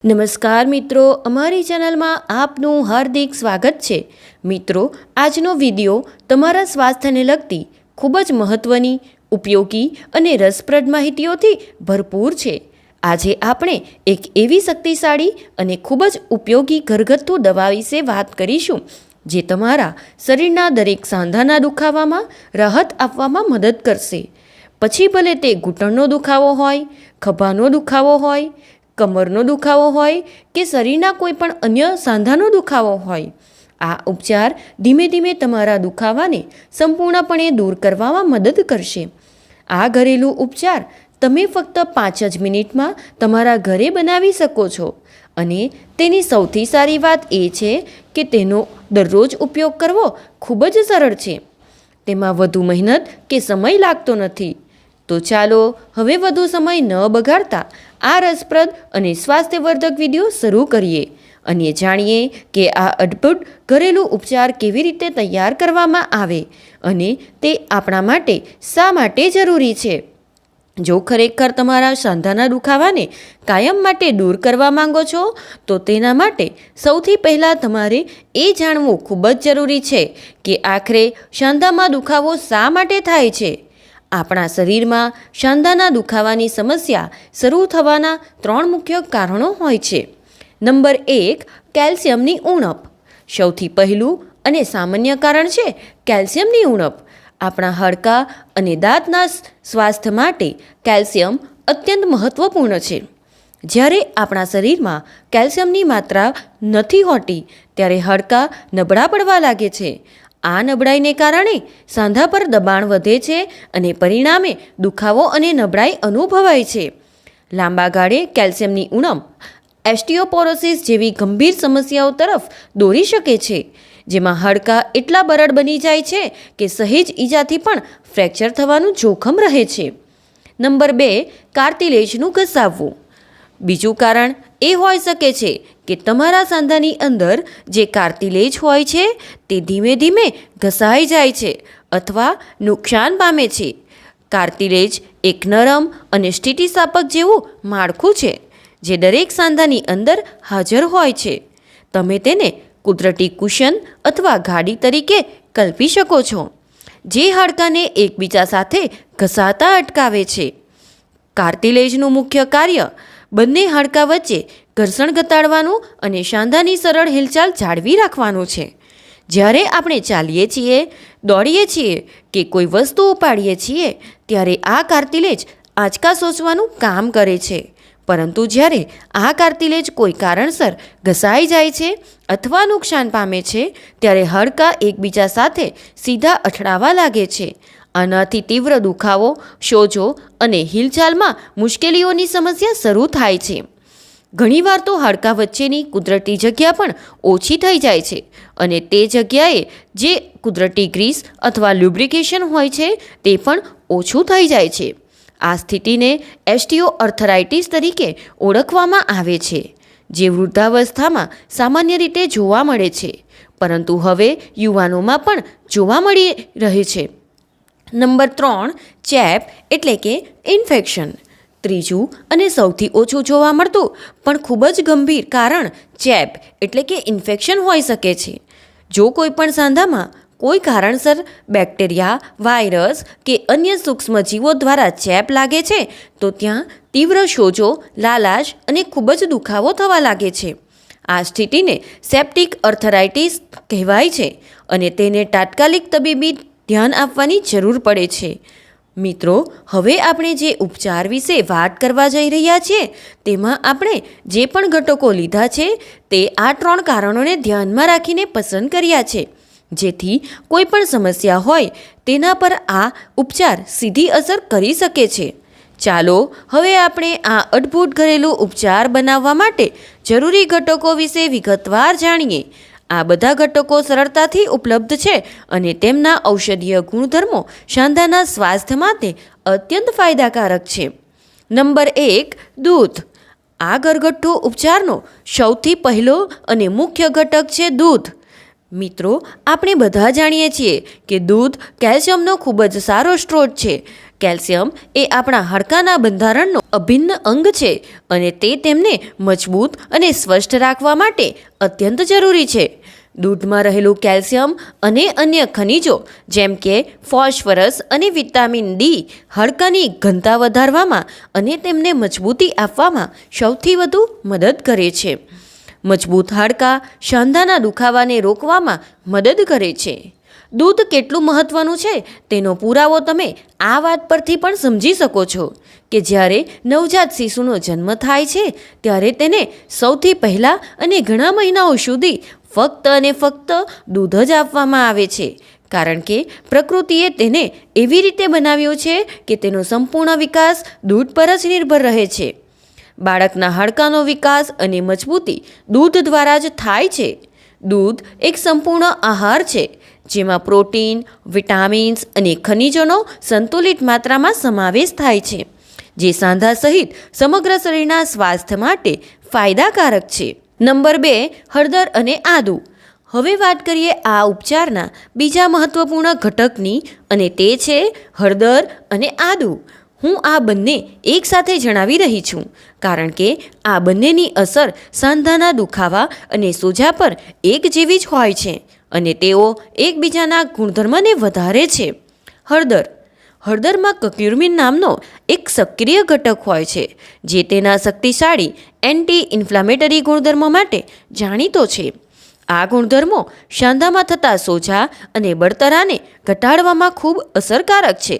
નમસ્કાર મિત્રો, અમારી ચેનલમાં આપનું હાર્દિક સ્વાગત છે. મિત્રો, આજનો વિડીયો તમારા સ્વાસ્થ્યને લગતી ખૂબ જ મહત્ત્વની, ઉપયોગી અને રસપ્રદ માહિતીઓથી ભરપૂર છે. આજે આપણે એક એવી શક્તિશાળી અને ખૂબ જ ઉપયોગી ઘરગથ્થુ દવા વિશે વાત કરીશું જે તમારા શરીરના દરેક સાંધાના દુખાવામાં રાહત આપવામાં મદદ કરશે. પછી ભલે તે ઘૂંટણનો દુખાવો હોય, ખભાનો દુખાવો હોય, કમરનો દુખાવો હોય કે શરીરના કોઈ પણ અન્ય સાંધાનો દુખાવો હોય, આ ઉપચાર ધીમે ધીમે તમારા દુખાવાને સંપૂર્ણપણે દૂર કરવામાં મદદ કરશે. આ ઘરેલું ઉપચાર તમે ફક્ત 5 જ મિનિટમાં તમારા ઘરે બનાવી શકો છો અને તેની સૌથી સારી વાત એ છે કે તેનો દરરોજ ઉપયોગ કરવો ખૂબ જ સરળ છે. તેમાં વધુ મહેનત કે સમય લાગતો નથી. તો ચાલો હવે વધુ સમય ન બગાડતા આ રસપ્રદ અને સ્વાસ્થ્યવર્ધક વિડીયો શરૂ કરીએ અને જાણીએ કે આ અદ્ભુત ઘરેલું ઉપચાર કેવી રીતે તૈયાર કરવામાં આવે અને તે આપણા માટે શા માટે જરૂરી છે. જો ખરેખર તમારા સાંધાના દુખાવાને કાયમ માટે દૂર કરવા માંગો છો તો તેના માટે સૌથી પહેલાં તમારે એ જાણવું ખૂબ જ જરૂરી છે કે આખરે સાંધામાં દુખાવો શા માટે થાય છે. આપણા શરીરમાં સાંધાના દુખાવાની સમસ્યા શરૂ થવાના 3 મુખ્ય કારણો હોય છે. નંબર 1, કેલ્શિયમની ઉણપ. સૌથી પહેલું અને સામાન્ય કારણ છે કેલ્શિયમની ઉણપ. આપણા હાડકાં અને દાંતના સ્વાસ્થ્ય માટે કેલ્શિયમ અત્યંત મહત્ત્વપૂર્ણ છે. જ્યારે આપણા શરીરમાં કેલ્શિયમની માત્રા નથી હોતી ત્યારે હાડકાં નબળા પડવા લાગે છે. આ નબળાઈને કારણે સાંધા પર દબાણ વધે છે અને પરિણામે દુખાવો અને નબળાઈ અનુભવાય છે. લાંબા ગાળે કેલ્શિયમની ઉણપ ઓસ્ટિયોપોરોસિસ જેવી ગંભીર સમસ્યાઓ તરફ દોરી શકે છે, જેમાં હાડકાં એટલા બરડ બની જાય છે કે સહેજ ઈજાથી પણ ફ્રેક્ચર થવાનું જોખમ રહે છે. નંબર 2, કાર્ટિલેજનું ઘસાવવું. બીજું કારણ એ હોઈ શકે છે કે તમારા સાંધાની અંદર જે કાર્ટિલેજ હોય છે તે ધીમે ધીમે ઘસાઈ જાય છે અથવા નુકસાન પામે છે. કાર્ટિલેજ એક નરમ અને સ્થિતિસ્થાપક જેવું માળખું છે જે દરેક સાંધાની અંદર હાજર હોય છે. તમે તેને કુદરતી કુશન અથવા ગાડી તરીકે કલ્પી શકો છો, જે હાડકાંને એકબીજા સાથે ઘસાતા અટકાવે છે. કાર્ટિલેજનું મુખ્ય કાર્ય બંને હાડકાં વચ્ચે ઘર્ષણ ઘટાડવાનું અને સાંધાની સરળ હિલચાલ જાળવી રાખવાનું છે. જ્યારે આપણે ચાલીએ છીએ, દોડીએ છીએ કે કોઈ વસ્તુ ઉપાડીએ છીએ ત્યારે આ કાર્ટિલેજ આંચકા સોચવાનું કામ કરે છે. પરંતુ જ્યારે આ કાર્ટિલેજ કોઈ કારણસર ઘસાઈ જાય છે અથવા નુકસાન પામે છે ત્યારે હાડકાં એકબીજા સાથે સીધા અથડાવા લાગે છે. આનાથી તીવ્ર દુખાવો, સોજો અને હિલચાલમાં મુશ્કેલીઓની સમસ્યા શરૂ થાય છે. ઘણીવાર તો હાડકાં વચ્ચેની કુદરતી જગ્યા પણ ઓછી થઈ જાય છે અને તે જગ્યાએ જે કુદરતી ગ્રીસ અથવા લ્યુબ્રિકેશન હોય છે તે પણ ઓછું થઈ જાય છે. આ સ્થિતિને ઓસ્ટિયોઆર્થરાઇટિસ તરીકે ઓળખવામાં આવે છે, જે વૃદ્ધાવસ્થામાં સામાન્ય રીતે જોવા મળે છે, પરંતુ હવે યુવાનોમાં પણ જોવા મળી રહે છે. નંબર 3, ચેપ એટલે કે ઇન્ફેક્શન. ત્રીજું અને સૌથી ઓછું જોવા મળતું પણ ખૂબ જ ગંભીર કારણ ચેપ એટલે કે ઇન્ફેક્શન હોઈ શકે છે. જો કોઈ પણ સાંધામાં કોઈ કારણસર બેક્ટેરિયા, વાયરસ કે અન્ય સૂક્ષ્મજીવો દ્વારા ચેપ લાગે છે તો ત્યાં તીવ્ર સોજો, લાલાશ અને ખૂબ જ દુખાવો થવા લાગે છે. આ સ્થિતિને સેપ્ટિક આર્થરાઇટિસ કહેવાય છે અને તેને તાત્કાલિક તબીબી ધ્યાન આપવાની જરૂર પડે છે. મિત્રો, હવે આપણે જે ઉપચાર વિશે વાત કરવા જઈ રહ્યા છીએ તેમાં આપણે જે પણ ઘટકો લીધા છે તે આ 3 કારણોને ધ્યાનમાં રાખીને પસંદ કર્યા છે, જેથી કોઈ પણ સમસ્યા હોય તેના પર આ ઉપચાર સીધી અસર કરી શકે છે. ચાલો હવે આપણે આ અદ્ભુત ઘરેલું ઉપચાર બનાવવા માટે જરૂરી ઘટકો વિશે વિગતવાર જાણીએ. આ બધા ઘટકો સરળતાથી ઉપલબ્ધ છે અને તેમના ઔષધીય ગુણધર્મો સાંધાના સ્વાસ્થ્ય માટે અત્યંત ફાયદાકારક છે. નંબર 1, દૂધ. આ ઘરગથ્થુ ઉપચારનો સૌથી પહેલો અને મુખ્ય ઘટક છે દૂધ. મિત્રો, આપણે બધા જાણીએ છીએ કે દૂધ કેલ્શિયમનો ખૂબ જ સારો સ્ત્રોત છે. કેલ્શિયમ એ આપણા હાડકાના બંધારણનો અભિન્ન અંગ છે અને તે તેમને મજબૂત અને સ્વસ્થ રાખવા માટે અત્યંત જરૂરી છે. દૂધમાં રહેલું કેલ્શિયમ અને અન્ય ખનિજો જેમ કે ફોસ્ફરસ અને વિટામિન ડી હાડકાની ઘનતા વધારવામાં અને તેમને મજબૂતી આપવામાં સૌથી વધુ મદદ કરે છે. મજબૂત હાડકાં સાંધાના દુખાવાને રોકવામાં મદદ કરે છે. દૂધ કેટલું મહત્ત્વનું છે તેનો પુરાવો તમે આ વાત પરથી પણ સમજી શકો છો કે જ્યારે નવજાત શિશુનો જન્મ થાય છે ત્યારે તેને સૌથી પહેલાં અને ઘણા મહિનાઓ સુધી ફક્ત અને ફક્ત દૂધ જ આપવામાં આવે છે, કારણ કે પ્રકૃતિએ તેને એવી રીતે બનાવ્યો છે કે તેનો સંપૂર્ણ વિકાસ દૂધ પર જ નિર્ભર રહે છે. બાળકના હાડકાનો વિકાસ અને મજબૂતી દૂધ દ્વારા જ થાય છે. દૂધ એક સંપૂર્ણ આહાર છે જેમાં પ્રોટીન, વિટામિન્સ અને ખનિજોનો સંતુલિત માત્રામાં સમાવેશ થાય છે, જે સાંધા સહિત સમગ્ર શરીરના સ્વાસ્થ્ય માટે ફાયદાકારક છે. નંબર 2, હળદર અને આદુ. હવે વાત કરીએ આ ઉપચારના બીજા મહત્વપૂર્ણ ઘટકની, અને તે છે હળદર અને આદુ. હું આ બંને એકસાથે જણાવી રહી છું કારણ કે આ બંનેની અસર સાંધાના દુખાવા અને સોજા પર એક જેવી જ હોય છે અને તેઓ એકબીજાના ગુણધર્મને વધારે છે. હળદરમાં કર્ક્યુમિન નામનો એક સક્રિય ઘટક હોય છે જે તેના શક્તિશાળી એન્ટી ઇન્ફ્લામેટરી ગુણધર્મો માટે જાણીતો છે. આ ગુણધર્મો સાંધામાં થતા સોજા અને બળતરાને ઘટાડવામાં ખૂબ અસરકારક છે.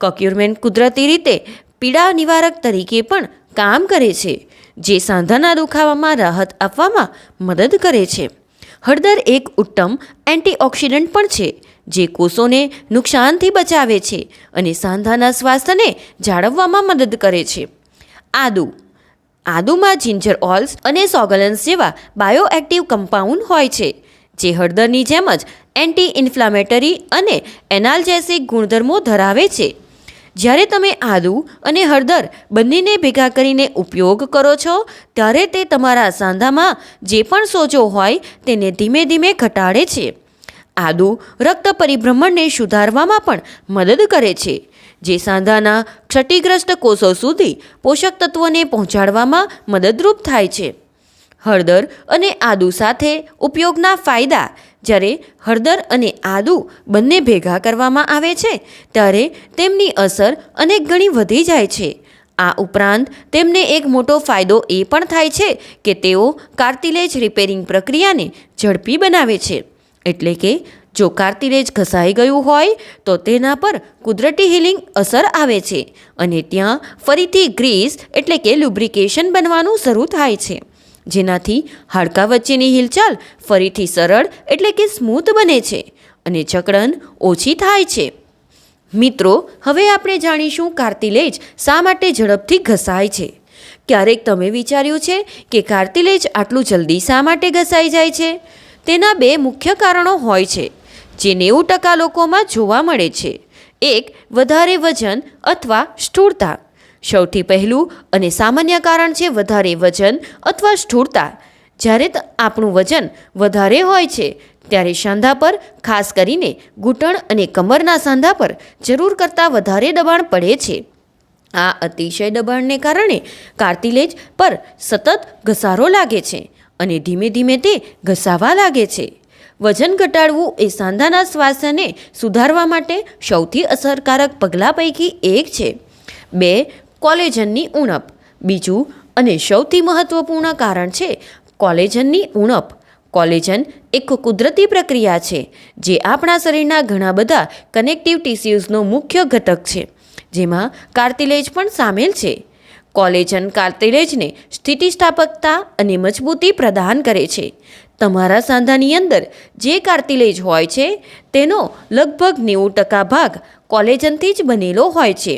કર્ક્યુમિન કુદરતી રીતે પીડા નિવારક તરીકે પણ કામ કરે છે, જે સાંધાના દુખાવામાં રાહત આપવામાં મદદ કરે છે. હળદર એક ઉત્તમ એન્ટીઓક્સિડન્ટ પણ છે જે કોષોને નુકસાનથી બચાવે છે અને સાંધાના સ્વાસ્થ્યને જાળવવામાં મદદ કરે છે. આદુમાં જિંજર ઓલ્સ અને સોગલન્સ જેવા બાયોએક્ટિવ કમ્પાઉન્ડ હોય છે જે હળદરની જેમ જ એન્ટી ઇન્ફ્લામેટરી અને એનાલ્જેસિક ગુણધર્મો ધરાવે છે. જ્યારે તમે આદુ અને હળદર બંનેને ભેગા કરીને ઉપયોગ કરો છો ત્યારે તે તમારા સાંધામાં જે પણ સોજો હોય તેને ધીમે ધીમે ઘટાડે છે. આદુ રક્ત પરિભ્રમણને સુધારવામાં પણ મદદ કરે છે, જે સાંધાના ક્ષતિગ્રસ્ત કોષો સુધી પોષક તત્વોને પહોંચાડવામાં મદદરૂપ થાય છે. હળદર અને આદુ સાથે ઉપયોગના ફાયદા. જ્યારે હળદર અને આદુ બંને ભેગા કરવામાં આવે છે ત્યારે તેમની અસર અનેક ગણી વધી જાય છે. આ ઉપરાંત તેમને એક મોટો ફાયદો એ પણ થાય છે કે તેઓ કાર્ટિલેજ રિપેરિંગ પ્રક્રિયાને ઝડપી બનાવે છે. એટલે કે જો કાર્ટિલેજ ઘસાઈ ગયું હોય તો તેના પર કુદરતી હીલિંગ અસર આવે છે અને ત્યાં ફરીથી ગ્રીસ એટલે કે લુબ્રિકેશન બનવાનું શરૂ થાય છે, જેનાથી હાડકાં વચ્ચેની હિલચાલ ફરીથી સરળ એટલે કે સ્મૂથ બને છે અને જકડન ઓછી થાય છે. મિત્રો, હવે આપણે જાણીશું કાર્ટિલેજ શા માટે ઝડપથી ઘસાય છે. ક્યારેક તમે વિચાર્યું છે કે કાર્ટિલેજ આટલું જલ્દી શા માટે ઘસાઈ જાય છે? તેના 2 મુખ્ય કારણો હોય છે જે 90% લોકોમાં જોવા મળે છે. એક, વધારે વજન અથવા સ્થૂળતા. સૌથી પહેલું અને સામાન્ય કારણ છે વધારે વજન અથવા સ્થૂળતા. જ્યારે આપણું વજન વધારે હોય છે ત્યારે સાંધા પર, ખાસ કરીને ઘૂંટણ અને કમરના સાંધા પર જરૂર કરતાં વધારે દબાણ પડે છે. આ અતિશય દબાણને કારણે કાર્ટિલેજ પર સતત ઘસારો લાગે છે અને ધીમે ધીમે તે ઘસાવા લાગે છે. વજન ઘટાડવું એ સાંધાના સ્વાસ્થ્યને સુધારવા માટે સૌથી અસરકારક પગલાં પૈકી એક છે. 2, કોલેજનની ઉણપ. બીજું અને સૌથી મહત્વપૂર્ણ કારણ છે કોલેજનની ઉણપ. કોલેજન એક કુદરતી પ્રક્રિયા છે જે આપણા શરીરના ઘણા બધા કનેક્ટિવ ટિશ્યુઝનો મુખ્ય ઘટક છે, જેમાં કાર્ટિલેજ પણ સામેલ છે. કોલેજન કાર્ટિલેજને સ્થિતિસ્થાપકતા અને મજબૂતી પ્રદાન કરે છે. તમારા સાંધાની અંદર જે કાર્ટિલેજ હોય છે તેનો લગભગ 90% ભાગ કોલેજનથી જ બનેલો હોય છે.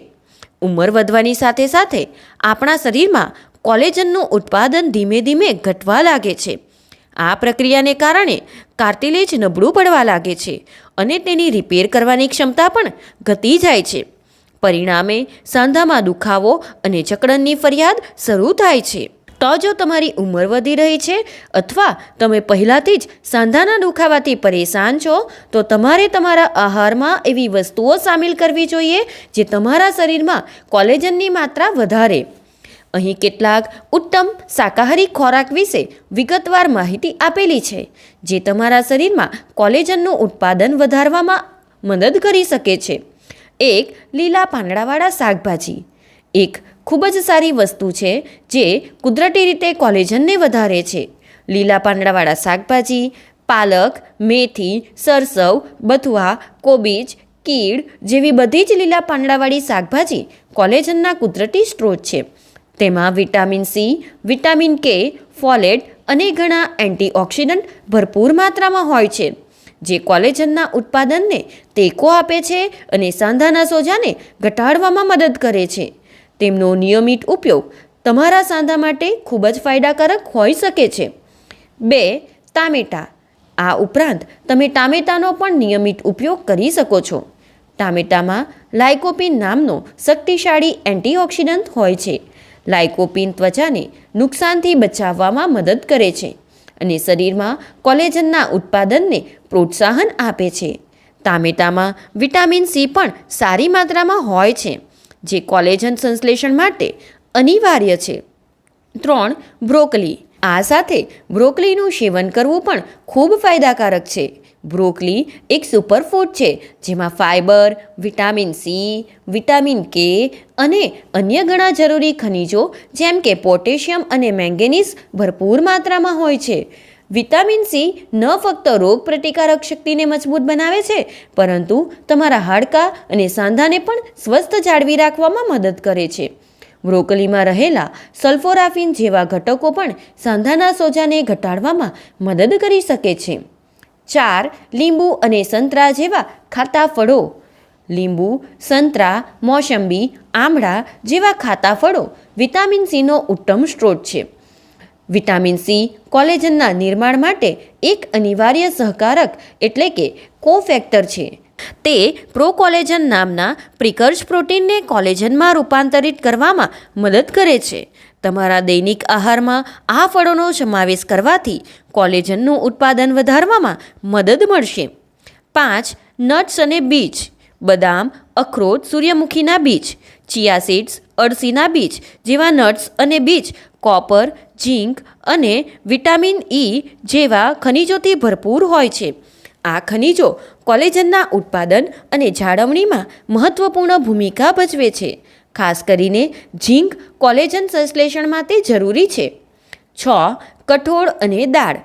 ઉંમર વધવાની સાથે સાથે આપણા શરીરમાં કોલેજનનું ઉત્પાદન ધીમે ધીમે ઘટવા લાગે છે. આ પ્રક્રિયાને કારણે કાર્ટિલેજ નબળું પડવા લાગે છે અને તેની રિપેર કરવાની ક્ષમતા પણ ઘટી જાય છે. પરિણામે સાંધામાં દુખાવો અને જકડનની ફરિયાદ શરૂ થાય છે. તો જો તમારી ઉંમર વધી રહી છે અથવા તમે પહેલાંથી જ સાંધાના દુખાવાથી પરેશાન છો તો તમારે તમારા આહારમાં એવી વસ્તુઓ સામેલ કરવી જોઈએ જે તમારા શરીરમાં કોલેજનની માત્રા વધારે. અહીં કેટલાક ઉત્તમ શાકાહારી ખોરાક વિશે વિગતવાર માહિતી આપેલી છે જે તમારા શરીરમાં કોલેજનનું ઉત્પાદન વધારવામાં મદદ કરી શકે છે. 1. લીલા પાંદડાવાળા શાકભાજી એક ખૂબ જ સારી વસ્તુ છે જે કુદરતી રીતે કોલેજનને વધારે છે. લીલા પાંદડાવાળા શાકભાજી પાલક, મેથી, સરસવ, બથુઆ, કોબીજ, કીડ જેવી બધી જ લીલા પાંદડાવાળી શાકભાજી કોલેજનના કુદરતી સ્ત્રોત છે. તેમાં વિટામિન સી, વિટામિન કે, ફોલેટ અને ઘણા એન્ટીઓક્સિડન્ટ ભરપૂર માત્રામાં હોય છે જે કોલેજનના ઉત્પાદનને ટેકો આપે છે અને સાંધાના સોજાને ઘટાડવામાં મદદ કરે છે. તેમનો નિયમિત ઉપયોગ તમારા સાંધા માટે ખૂબ જ ફાયદાકારક હોઈ શકે છે. 2. ટામેટાં. આ ઉપરાંત તમે ટામેટાનો પણ નિયમિત ઉપયોગ કરી શકો છો. ટામેટામાં લાઇકોપીન નામનો શક્તિશાળી એન્ટીઓક્સિડન્ટ હોય છે. લાઇકોપીન ત્વચાને નુકસાનથી બચાવવામાં મદદ કરે છે અને શરીરમાં કોલેજનના ઉત્પાદનને પ્રોત્સાહન આપે છે. ટામેટામાં વિટામિન સી પણ સારી માત્રામાં હોય છે જે કોલેજન સંશ્લેષણ માટે અનિવાર્ય છે. 3. બ્રોકોલી. આ સાથે બ્રોકોલીનું સેવન કરવું પણ ખૂબ ફાયદાકારક છે. બ્રોકોલી એક સુપરફૂડ છે જેમાં ફાઇબર, વિટામિન સી, વિટામિન કે અને અન્ય ઘણા જરૂરી ખનિજો જેમ કે પોટેશિયમ અને મેંગેનીઝ ભરપૂર માત્રામાં હોય છે. વિટામિન સી ન ફક્ત રોગ પ્રતિકારક શક્તિને મજબૂત બનાવે છે પરંતુ તમારા હાડકાં અને સાંધાને પણ સ્વસ્થ જાળવી રાખવામાં મદદ કરે છે. બ્રોકોલીમાં રહેલા સલ્ફોરાફિન જેવા ઘટકો પણ સાંધાના સોજાને ઘટાડવામાં મદદ કરી શકે છે. 4. લીંબુ અને સંતરા જેવા ખાટા ફળો. લીંબુ, સંતરા, મોસંબી, આમળા જેવા ખાટા ફળો વિટામિન સીનો ઉત્તમ સ્ત્રોત છે. વિટામિન સી કોલેજનના નિર્માણ માટે એક અનિવાર્ય સહકારક એટલે કે કોફેક્ટર છે. તે પ્રોકોલેજન નામના પ્રિકર્સ પ્રોટીનને કોલેજનમાં રૂપાંતરિત કરવામાં મદદ કરે છે. તમારા દૈનિક આહારમાં આ ફળોનો સમાવેશ કરવાથી કોલેજનનું ઉત્પાદન વધારવામાં મદદ મળશે. 5. નટ્સ અને બીજ. બદામ, અખરોટ, સૂર્યમુખીના બીજ, ચિયા સીડ્સ, અળસીના બીજ જેવા નટ્સ અને બીજ કોપર, ઝીંક અને વિટામિન ઈ જેવા ખનિજોથી ભરપૂર હોય છે. આ ખનિજો કોલેજનના ઉત્પાદન અને જાળવણીમાં મહત્વપૂર્ણ ભૂમિકા ભજવે છે. ખાસ કરીને ઝીંક કોલેજન સંશ્લેષણ માટે જરૂરી છે. 6. કઠોળ અને દાળ.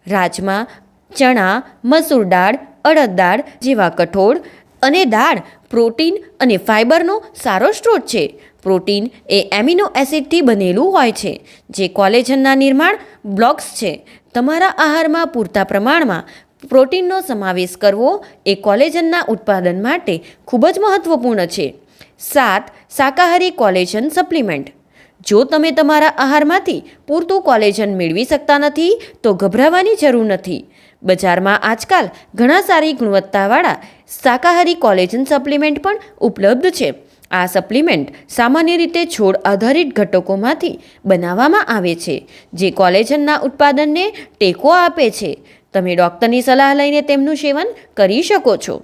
રાજમા, ચણા, મસૂર દાળ, અડદ દાળ જેવા કઠોળ અને દાળ પ્રોટીન અને ફાઇબરનો સારો સ્ત્રોત છે. પ્રોટીન એ એમિનો એસિડથી બનેલું હોય છે જે કોલેજનના નિર્માણ બ્લોક્સ છે. તમારા આહારમાં પૂરતા પ્રમાણમાં પ્રોટીનનો સમાવેશ કરવો એ કોલેજનના ઉત્પાદન માટે ખૂબ જ મહત્વપૂર્ણ છે. 7. શાકાહારી કોલેજન સપ્લિમેન્ટ. જો તમે તમારા આહારમાંથી પૂરતું કોલેજન મેળવી શકતા નથી તો ગભરાવાની જરૂર નથી. બજારમાં આજકાલ ઘણા સારી ગુણવત્તાવાળા શાકાહારી કોલેજન સપ્લિમેન્ટ પણ ઉપલબ્ધ છે. આ સપ્લિમેન્ટ સામાન્ય રીતે છોડ આધારિત ઘટકોમાંથી બનાવવામાં આવે છે જે કોલેજનના ઉત્પાદનને ટેકો આપે છે. તમે ડૉક્ટરની સલાહ લઈને તેમનું સેવન કરી શકો છો.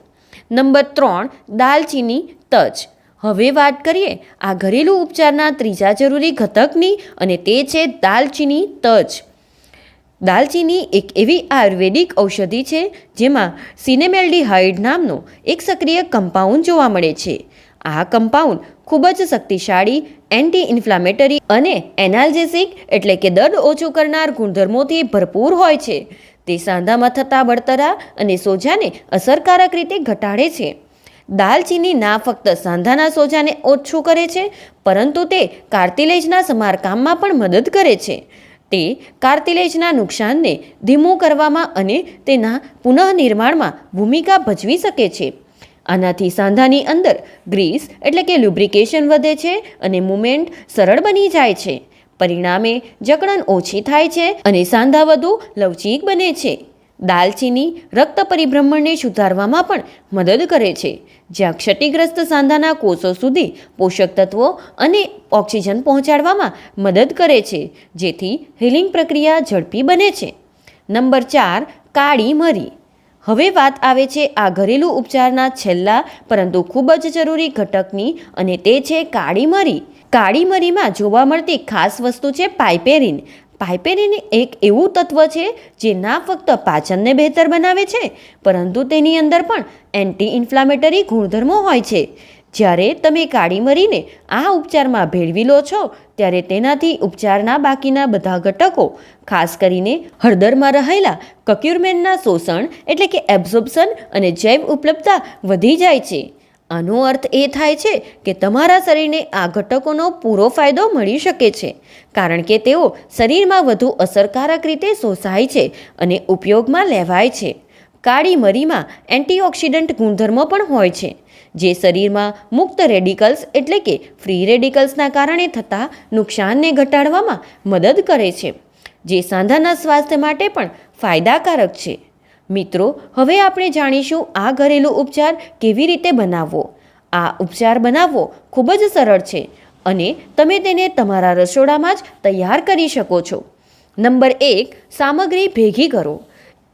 નંબર 3. દાલચીની તજ. હવે વાત કરીએ આ ઘરેલું ઉપચારના ત્રીજા જરૂરી ઘટકની અને તે છે દાલચીની તજ. દાલચીની એક એવી આયુર્વેદિક ઔષધિ છે જેમાં સિનેમેલ્ડિહાઇડ નામનો એક સક્રિય કમ્પાઉન્ડ જોવા મળે છે. આ કમ્પાઉન્ડ ખૂબ જ શક્તિશાળી એન્ટી ઇન્ફ્લામેટરી અને એનાલ્જેસિક એટલે કે દર્દ ઓછું કરનાર ગુણધર્મોથી ભરપૂર હોય છે. તે સાંધામાં થતા બળતરા અને સોજાને અસરકારક રીતે ઘટાડે છે. દાલચીની ના ફક્ત સાંધાના સોજાને ઓછું કરે છે પરંતુ તે કાર્ટિલેજના સમારકામમાં પણ મદદ કરે છે. તે કાર્ટિલેજના નુકસાનને ધીમું કરવામાં અને તેના પુનઃનિર્માણમાં ભૂમિકા ભજવી શકે છે. આનાથી સાંધાની અંદર ગ્રીસ એટલે કે લ્યુબ્રિકેશન વધે છે અને મૂવમેન્ટ સરળ બની જાય છે. પરિણામે જકડન ઓછી થાય છે અને સાંધા વધુ લવચીક બને છે. દાલચીની રક્ત પરિભ્રમણને સુધારવામાં પણ મદદ કરે છે, જ્યાં ક્ષતિગ્રસ્ત સાંધાના કોષો સુધી પોષક તત્વો અને ઓક્સિજન પહોંચાડવામાં મદદ કરે છે, જેથી હીલિંગ પ્રક્રિયા ઝડપી બને છે. નંબર 4, કાળી મરી. હવે વાત આવે છે આ ઘરેલું ઉપચારના છેલ્લા પરંતુ ખૂબ જ જરૂરી ઘટકની, અને તે છે કાળી મરી. કાળી મરીમાં જોવા મળતી ખાસ વસ્તુ છે પાઇપેરિન. પાઇપેરિન એક એવું તત્વ છે જે ના ફક્ત પાચનને બહેતર બનાવે છે, પરંતુ તેની અંદર પણ એન્ટી ઇન્ફ્લામેટરી ગુણધર્મો હોય છે. જ્યારે તમે કાળી મરીને આ ઉપચારમાં ભેળવી લો છો, ત્યારે તેનાથી ઉપચારના બાકીના બધા ઘટકો, ખાસ કરીને હળદરમાં રહેલા કક્યુરમેનના શોષણ એટલે કે એબ્ઝોર્પ્શન અને જૈવ ઉપલબ્ધતા વધી જાય છે. આનો અર્થ એ થાય છે કે તમારા શરીરને આ ઘટકોનો પૂરો ફાયદો મળી શકે છે, કારણ કે તેઓ શરીરમાં વધુ અસરકારક રીતે શોષાય છે અને ઉપયોગમાં લેવાય છે. કાળી મરીમાં એન્ટીઓક્સિડન્ટ ગુણધર્મો પણ હોય છે, જે શરીરમાં મુક્ત રેડિકલ્સ એટલે કે ફ્રી રેડિકલ્સના કારણે થતા નુકસાનને ઘટાડવામાં મદદ કરે છે, જે સાંધાના સ્વાસ્થ્ય માટે પણ ફાયદાકારક છે. મિત્રો, હવે આપણે જાણીશું આ ઘરેલું ઉપચાર કેવી રીતે બનાવવો. આ ઉપચાર બનાવવો ખૂબ જ સરળ છે અને તમે તેને તમારા રસોડામાં જ તૈયાર કરી શકો છો. નંબર 1, સામગ્રી ભેગી કરો.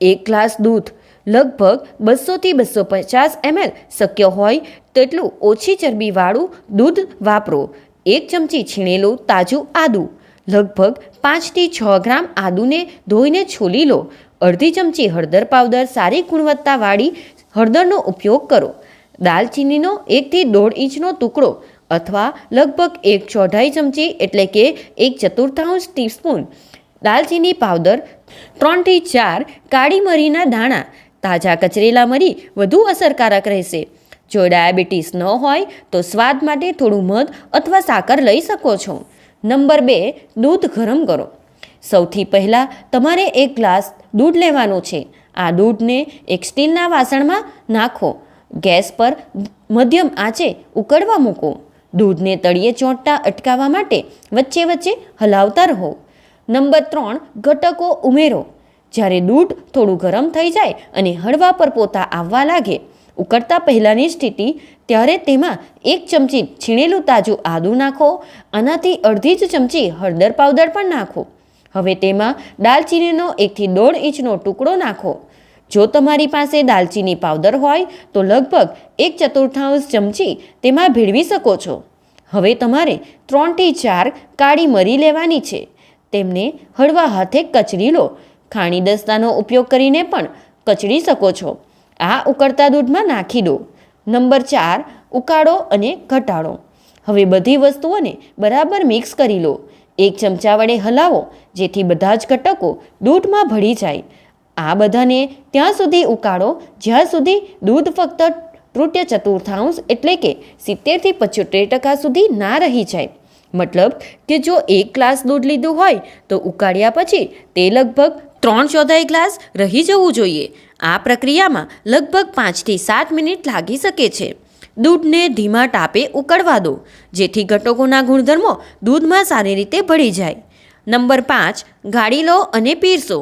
1 ગ્લાસ દૂધ, લગભગ 200 થી 250 ml, શક્ય હોય તેટલું ઓછી ચરબીવાળું દૂધ વાપરો. 1 ચમચી છીણેલું તાજું આદું, લગભગ 5 થી 6 ગ્રામ આદુને ધોઈને છોલી લો. અડધી ચમચી હળદર પાવડર, સારી ગુણવત્તાવાળી હળદરનો ઉપયોગ કરો. દાલચીનીનો 1 થી 1.5 ઇંચનો ટુકડો અથવા લગભગ 1/4 ચમચી એટલે કે 1/4 ટીસ્પૂન દાલચીની પાવડર. 3 થી 4 કાળી મરીના દાણા. તાજા કચરેલા મરી વધુ અસરકારક રહેશે. જો ડાયાબિટીસ ન હોય તો સ્વાદ માટે થોડું મધ અથવા સાકર લઈ શકો છો. નંબર 2, દૂધ ગરમ કરો. સૌથી પહેલાં તમારે 1 ગ્લાસ દૂધ લેવાનું છે. આ દૂધને એક સ્ટીલના વાસણમાં નાખો. ગેસ પર મધ્યમ આંચે ઉકળવા મૂકો. દૂધને તળિયે ચોંટતા અટકાવવા માટે વચ્ચે વચ્ચે હલાવતા રહો. નંબર 3, ઘટકો ઉમેરો. જ્યારે દૂધ થોડું ગરમ થઈ જાય અને હળવા પરપોતા આવવા લાગે, ઉકળતા પહેલાંની સ્થિતિ, ત્યારે તેમાં 1 ચમચી છીણેલું તાજું આદું નાખો. આનાથી અડધી જ ચમચી હળદર પાવડર પણ નાખો. હવે તેમાં દાલચીનીનો 1 થી 1.5 ઇંચનો ટુકડો નાખો. જો તમારી પાસે દાલચીની પાવડર હોય તો લગભગ 1/4 ચમચી તેમાં ભેળવી શકો છો. હવે તમારે 3 થી 4 કાળી મરી લેવાની છે. તેમને હળવા હાથે કચડી લો. ખાણી દસ્તાનો ઉપયોગ કરીને પણ કચડી શકો છો. આ ઉકળતા દૂધમાં નાખી દો. નંબર 4, ઉકાળો અને ઘટાડો. હવે બધી વસ્તુઓને બરાબર મિક્સ કરી લો. 1 ચમચા વડે હલાવો, જેથી બધા જ ઘટકો દૂધમાં ભળી જાય. આ બધાને ત્યાં સુધી ઉકાળો જ્યાં સુધી દૂધ ફક્ત તૃતીય-ચતુર્થાંશ એટલે કે 70 થી 75% સુધી ના રહી જાય. મતલબ કે જો 1 ગ્લાસ દૂધ લીધું હોય તો ઉકાળ્યા પછી તે લગભગ 3/4 ગ્લાસ રહી જવું જોઈએ. આ પ્રક્રિયામાં લગભગ 5 થી 7 મિનિટ લાગી શકે છે. દૂધને ધીમા તાપે ઉકળવા દો, જેથી ઘટકોના ગુણધર્મો દૂધમાં સારી રીતે ભળી જાય. નંબર 5, ગાળી લો અને પીરસો.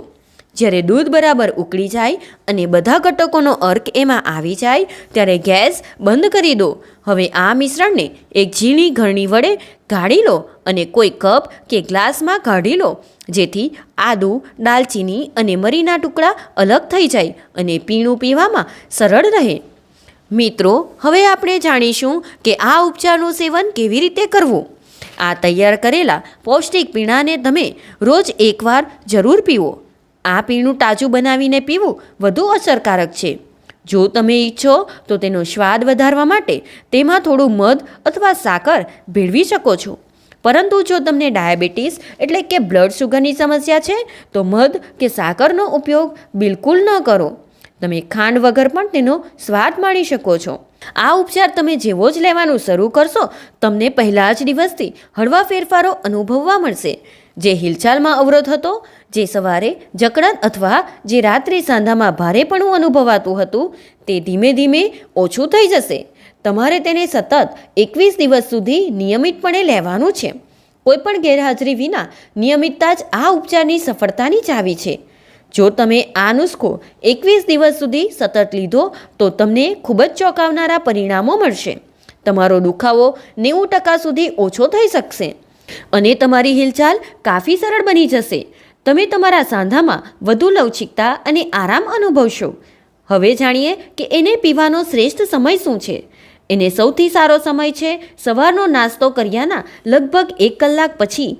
જ્યારે દૂધ બરાબર ઉકળી જાય અને બધા ઘટકોનો અર્ક એમાં આવી જાય, ત્યારે ગેસ બંધ કરી દો. હવે આ મિશ્રણને એક ઝીણી ગળણી વડે ગાળી લો અને કોઈ કપ કે ગ્લાસમાં કાઢી લો, જેથી આદુ, દાલચીની અને મરીના ટુકડા અલગ થઈ જાય અને પીણું પીવામાં સરળ રહે. મિત્રો, હવે આપણે જાણીશું કે આ ઉપચારનું સેવન કેવી રીતે કરવું. આ તૈયાર કરેલા પૌષ્ટિક પીણાને તમે રોજ એકવાર જરૂર પીવો. આ પીણું તાજું બનાવીને પીવું વધુ અસરકારક છે. જો તમે ઈચ્છો તો તેનો સ્વાદ વધારવા માટે તેમાં થોડું મધ અથવા સાકર ભેળવી શકો છો. પરંતુ જો તમને ડાયાબિટીસ એટલે કે બ્લડ શુગરની સમસ્યા છે તો મધ કે સાકરનો ઉપયોગ બિલકુલ ન કરો. તમે ખાંડ વગર પણ તેનો સ્વાદ માણી શકો છો. આ ઉપચાર તમે જેવો જ લેવાનું શરૂ કરશો, તમને પહેલા જ દિવસથી હળવા ફેરફારો અનુભવવા મળશે. જે હિલચાલમાં અવરોધ હતો, જે સવારે જકડન અથવા જે રાત્રે સાંધામાં ભારેપણું અનુભવાતું હતું, તે ધીમે ધીમે ઓછું થઈ જશે. તમારે તેને સતત 21 દિવસ સુધી નિયમિતપણે લેવાનું છે. કોઈપણ ગેરહાજરી વિના નિયમિતતા જ આ ઉપચારની સફળતાની ચાવી છે. જો તમે આ નુસ્ખો 21 દિવસ સુધી સતત લીધો તો તમને ખૂબ જ ચોંકાવનારા પરિણામો મળશે. તમારો દુખાવો 90% સુધી ઓછો થઈ શકશે અને તમારી હિલચાલ કાફી સરળ બની જશે. તમે તમારા સાંધામાં વધુ લવચિકતા અને આરામ અનુભવશો. હવે જાણીએ કે એને પીવાનો શ્રેષ્ઠ સમય શું છે. એને સૌથી સારો સમય છે સવારનો નાસ્તો કર્યાના લગભગ 1 કલાક પછી.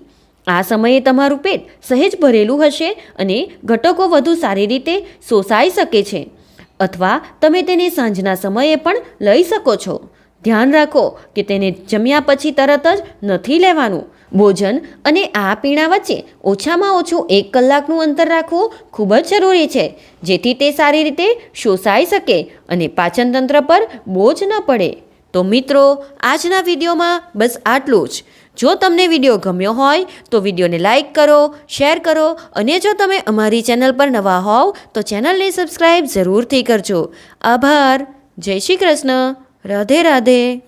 આ સમયે તમારું પેટ સહેજ ભરેલું હશે અને ઘટકો વધુ સારી રીતે શોષાઈ શકે છે. અથવા તમે તેને સાંજના સમયે પણ લઈ શકો છો. ધ્યાન રાખો કે તેને જમ્યા પછી તરત જ નથી લેવાનું. ભોજન અને આ પીણા વચ્ચે ઓછામાં ઓછું 1 કલાકનું અંતર રાખવું ખૂબ જ જરૂરી છે, જેથી તે સારી રીતે શોષાઈ શકે અને પાચન તંત્ર પર બોજ ન પડે. તો મિત્રો, આજના વિડીયોમાં બસ આટલું જ. જો તમને વિડીયો ગમ્યો હોય તો વિડીયોને લાઇક કરો, શેર કરો અને જો તમે અમારી ચેનલ પર નવા હોવ તો ચેનલને સબસ્ક્રાઈબ જરૂરથી કરજો. આભાર. જય શ્રી કૃષ્ણ. રાધે રાધે.